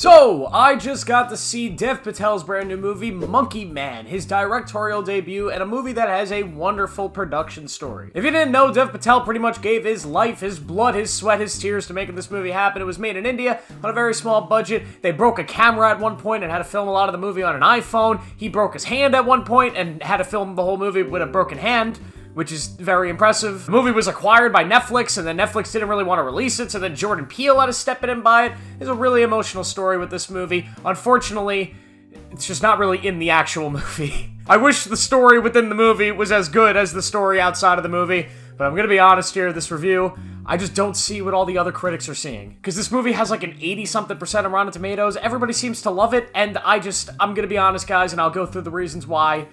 So, I just got to see Dev Patel's brand new movie, Monkey Man, his directorial debut, and a movie that has a wonderful production story. If you didn't know, Dev Patel pretty much gave his life, his blood, his sweat, his tears to making this movie happen. It was made in India on a very small budget. They broke a camera at one point and had to film a lot of the movie on an iPhone. He broke his hand at one point and had to film the whole movie with a broken hand, which is very impressive. The movie was acquired by Netflix, and then Netflix didn't really want to release it, so then Jordan Peele had to step in and buy it. There's a really emotional story with this movie. Unfortunately, it's just not really in the actual movie. I wish the story within the movie was as good as the story outside of the movie, but I'm gonna be honest here, this review, I just don't see what all the other critics are seeing. Because this movie has like an 80-something% on Rotten Tomatoes, everybody seems to love it, and I'm gonna be honest, guys, and I'll go through the reasons why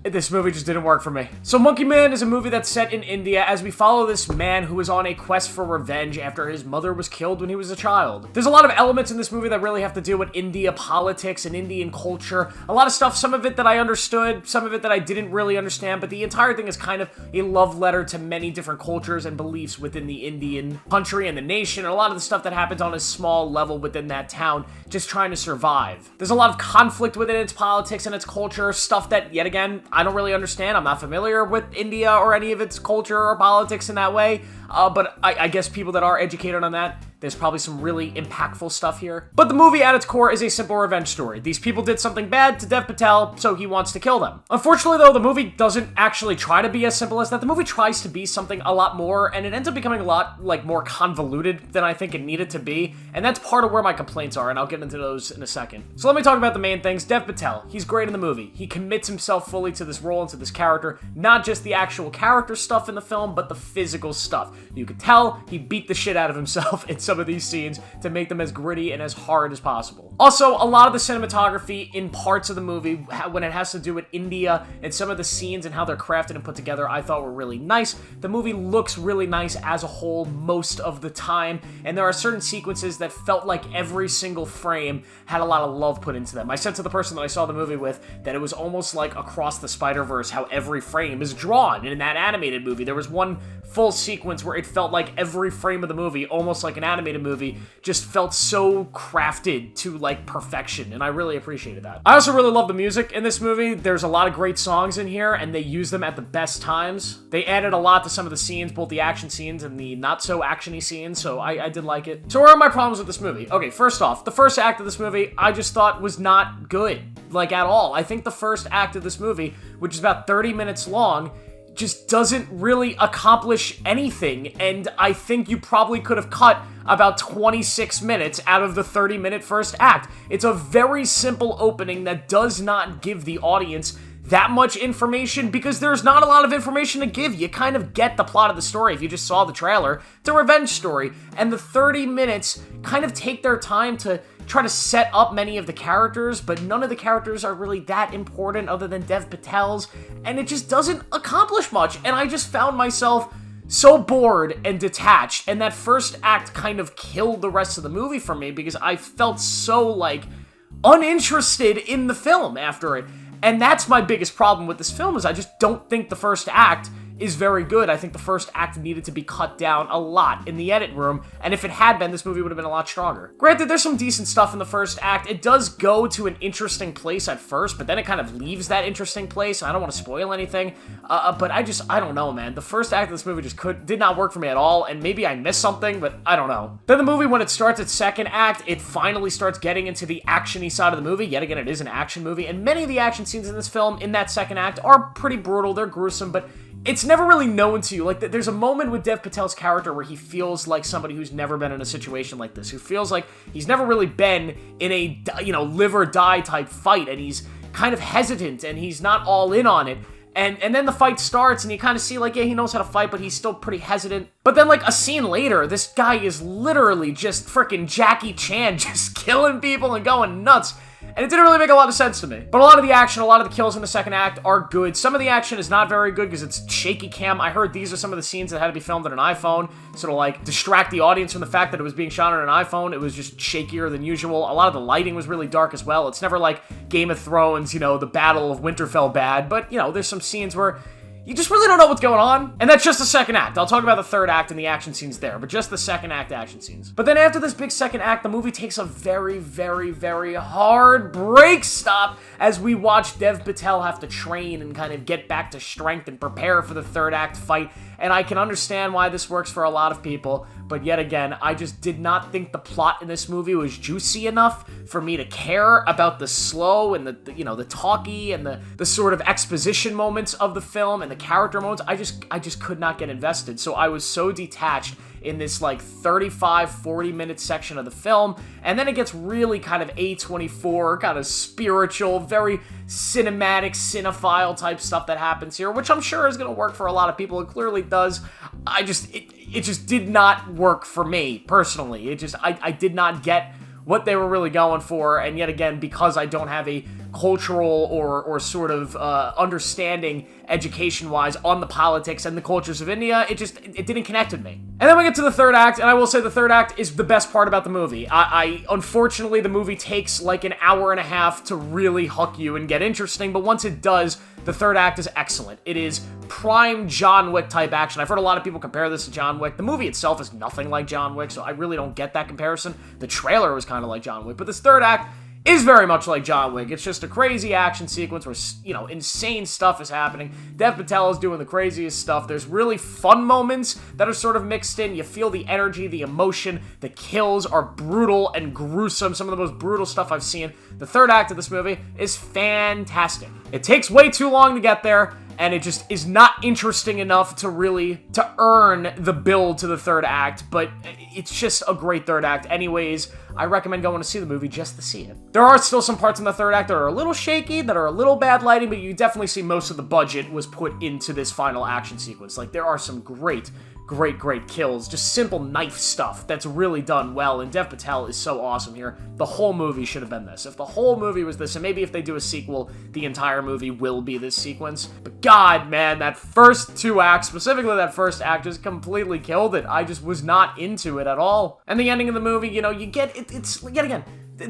this movie just didn't work for me. So Monkey Man is a movie that's set in India as we follow this man who is on a quest for revenge after his mother was killed when he was a child. There's a lot of elements in this movie that really have to do with India politics and Indian culture. A lot of stuff, some of it that I understood, some of it that I didn't really understand, but the entire thing is kind of a love letter to many different cultures and beliefs within the Indian country and the nation, and a lot of the stuff that happens on a small level within that town, just trying to survive. There's a lot of conflict within its politics and its culture, stuff that, yet again, I don't really understand. I'm not familiar with India or any of its culture or politics in that way, but I guess people that are educated on that, there's probably some really impactful stuff here. But the movie at its core is a simple revenge story. These people did something bad to Dev Patel, so he wants to kill them. Unfortunately, though, the movie doesn't actually try to be as simple as that. The movie tries to be something a lot more, and it ends up becoming a lot, more convoluted than I think it needed to be, and that's part of where my complaints are, and I'll get into those in a second. So let me talk about the main things. Dev Patel, he's great in the movie. He commits himself fully to this role and to this character, not just the actual character stuff in the film, but the physical stuff. You could tell he beat the shit out of himself in some of these scenes to make them as gritty and as hard as possible. Also, a lot of the cinematography in parts of the movie, when it has to do with India and some of the scenes and how they're crafted and put together, I thought were really nice. The movie looks really nice as a whole most of the time, and there are certain sequences that felt like every single frame had a lot of love put into them. I said to the person that I saw the movie with that it was almost like Across the Spider-Verse, how every frame is drawn in that animated movie. There was one full sequence where it felt like every frame of the movie, almost like an animated movie, just felt so crafted to perfection, and I really appreciated that. I also really love the music in this movie. There's a lot of great songs in here, and they use them at the best times. They added a lot to some of the scenes, both the action scenes and the not so actiony scenes, so I did like it. So where are my problems with this movie? Okay, first off, the first act of this movie I just thought was not good, at all. I think the first act of this movie, which is about 30 minutes long, just doesn't really accomplish anything, and I think you probably could have cut about 26 minutes out of the 30-minute first act. It's a very simple opening that does not give the audience that much information because there's not a lot of information to give. You kind of get the plot of the story if you just saw the trailer. It's a revenge story, and the 30 minutes kind of take their time to try to set up many of the characters, but none of the characters are really that important other than Dev Patel's, and it just doesn't accomplish much, and I just found myself so bored and detached, and that first act kind of killed the rest of the movie for me because I felt so, uninterested in the film after it. And that's my biggest problem with this film, is I just don't think the first act is very good. I think the first act needed to be cut down a lot in the edit room, and if it had been, this movie would have been a lot stronger. Granted, there's some decent stuff in the first act. It does go to an interesting place at first, but then it kind of leaves that interesting place. I don't want to spoil anything, but I don't know, man. The first act of this movie just did not work for me at all, and maybe I missed something, but I don't know. Then the movie, when it starts its second act, it finally starts getting into the action-y side of the movie. Yet again, it is an action movie, and many of the action scenes in this film, in that second act, are pretty brutal. They're gruesome, but it's never really known to you. There's a moment with Dev Patel's character where he feels like somebody who's never been in a situation like this, who feels like he's never really been in a, live or die type fight, and he's kind of hesitant, and he's not all in on it. And then the fight starts, and you kind of see, yeah, he knows how to fight, but he's still pretty hesitant. But then, a scene later, this guy is literally just frickin' Jackie Chan, just killing people and going nuts. And it didn't really make a lot of sense to me. But a lot of the action, a lot of the kills in the second act are good. Some of the action is not very good because it's shaky cam. I heard these are some of the scenes that had to be filmed on an iPhone, sort of distract the audience from the fact that it was being shot on an iPhone. It was just shakier than usual. A lot of the lighting was really dark as well. It's never like Game of Thrones, the Battle of Winterfell bad. But, there's some scenes where you just really don't know what's going on. And that's just the second act. I'll talk about the third act and the action scenes there, but just the second act action scenes. But then after this big second act, the movie takes a very, very, very hard break stop as we watch Dev Patel have to train and kind of get back to strength and prepare for the third act fight. And I can understand why this works for a lot of people, but yet again, I just did not think the plot in this movie was juicy enough for me to care about the slow and the talky and the sort of exposition moments of the film and the character moments. I just could not get invested. So I was so detached in this like 35-40 minute section of the film, and then it gets really kind of A24, kind of spiritual, very cinematic, cinephile type stuff that happens here, which I'm sure is going to work for a lot of people. It clearly does. It just did not work for me personally. I did not get what they were really going for, and yet again, because I don't have a cultural or sort of understanding education-wise on the politics and the cultures of India, it didn't connect with me. And then we get to the third act, and I will say the third act is the best part about the movie. Unfortunately, the movie takes like an hour and a half to really hook you and get interesting, but once it does, the third act is excellent. It is prime John Wick type action. I've heard a lot of people compare this to John Wick. The movie itself is nothing like John Wick, so I really don't get that comparison. The trailer was kind of like John Wick, but this third act is very much like John Wick. It's just a crazy action sequence where, insane stuff is happening. Dev Patel is doing the craziest stuff. There's really fun moments that are sort of mixed in. You feel the energy, the emotion. The kills are brutal and gruesome. Some of the most brutal stuff I've seen. The third act of this movie is fantastic. It takes way too long to get there, and it just is not interesting enough to earn the build to the third act, but it's just a great third act. Anyways, I recommend going to see the movie just to see it. There are still some parts in the third act that are a little shaky, that are a little bad lighting, but you definitely see most of the budget was put into this final action sequence. Like, there are some great kills, just simple knife stuff that's really done well, and Dev Patel is so awesome here. The whole movie should have been this. If the whole movie was this, and maybe if they do a sequel, the entire movie will be this sequence. But god, man, that first two acts, specifically that first act, just completely killed it. I just was not into it at all. And the ending of the movie, you get, it's, yet again,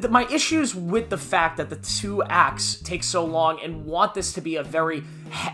my issues with the fact that the two acts take so long and want this to be a very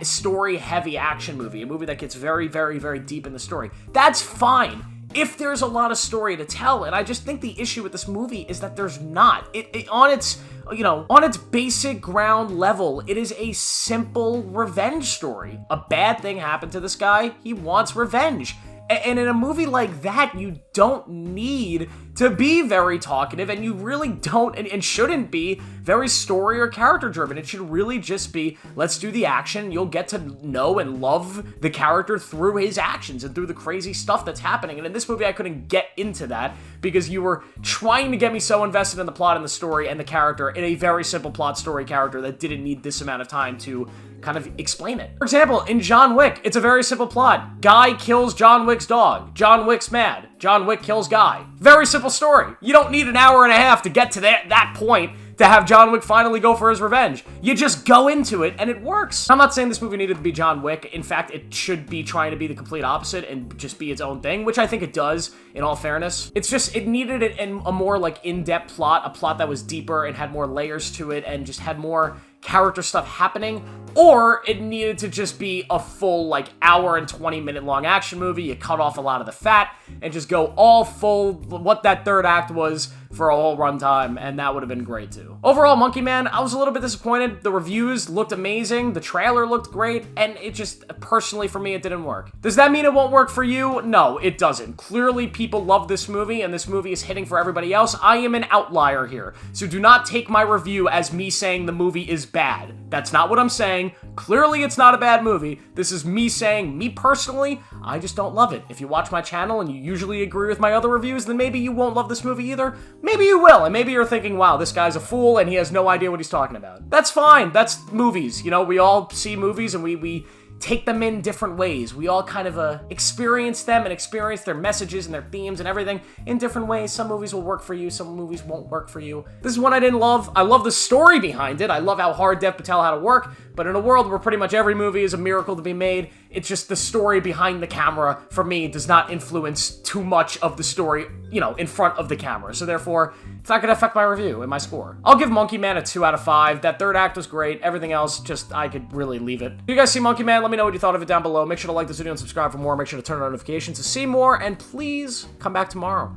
story-heavy action movie, a movie that gets very, very, very deep in the story. That's fine if there's a lot of story to tell, and I just think the issue with this movie is that there's not. On its basic ground level, it is a simple revenge story. A bad thing happened to this guy. He wants revenge. And in a movie like that, you don't need to be very talkative, and you really don't and shouldn't be very story or character driven. It should really just be, let's do the action. You'll get to know and love the character through his actions and through the crazy stuff that's happening. And in this movie, I couldn't get into that because you were trying to get me so invested in the plot and the story and the character in a very simple plot story character that didn't need this amount of time to kind of explain it. For example, in John Wick, it's a very simple plot. Guy kills John Wick's dog. John Wick's mad. John Wick kills Guy. Very simple story. You don't need an hour and a half to get to that point to have John Wick finally go for his revenge. You just go into it and it works. I'm not saying this movie needed to be John Wick. In fact, it should be trying to be the complete opposite and just be its own thing, which I think it does, in all fairness. It's just, it needed a more like in-depth plot, a plot that was deeper and had more layers to it and just had more character stuff happening, or it needed to just be a full like hour and 20 minute long action movie. You cut off a lot of the fat and just go all full what that third act was for a whole runtime, and that would have been great too. Overall, Monkey Man, I was a little bit disappointed. The reviews looked amazing, the trailer looked great, and it just, personally for me, it didn't work. Does that mean it won't work for you? No, it doesn't. Clearly, people love this movie, and this movie is hitting for everybody else. I am an outlier here, so do not take my review as me saying the movie is bad. That's not what I'm saying. Clearly, it's not a bad movie. This is me saying, me personally, I just don't love it. If you watch my channel and you usually agree with my other reviews, then maybe you won't love this movie either. Maybe you will, and maybe you're thinking, wow, this guy's a fool and he has no idea what he's talking about. That's fine. That's movies. You know, we all see movies and we take them in different ways. We all kind of experience them and experience their messages and their themes and everything in different ways. Some movies will work for you, some movies won't work for you. This is one I didn't love. I love the story behind it. I love how hard Dev Patel had to work, but in a world where pretty much every movie is a miracle to be made, it's just the story behind the camera, for me, does not influence too much of the story, in front of the camera. So therefore, It's not gonna affect my review and my score. I'll give Monkey Man a 2 out of 5. That third act was great. Everything else, just, I could really leave it. If you guys see Monkey Man, let me know what you thought of it down below. Make sure to like this video and subscribe for more. Make sure to turn on notifications to see more, and please come back tomorrow.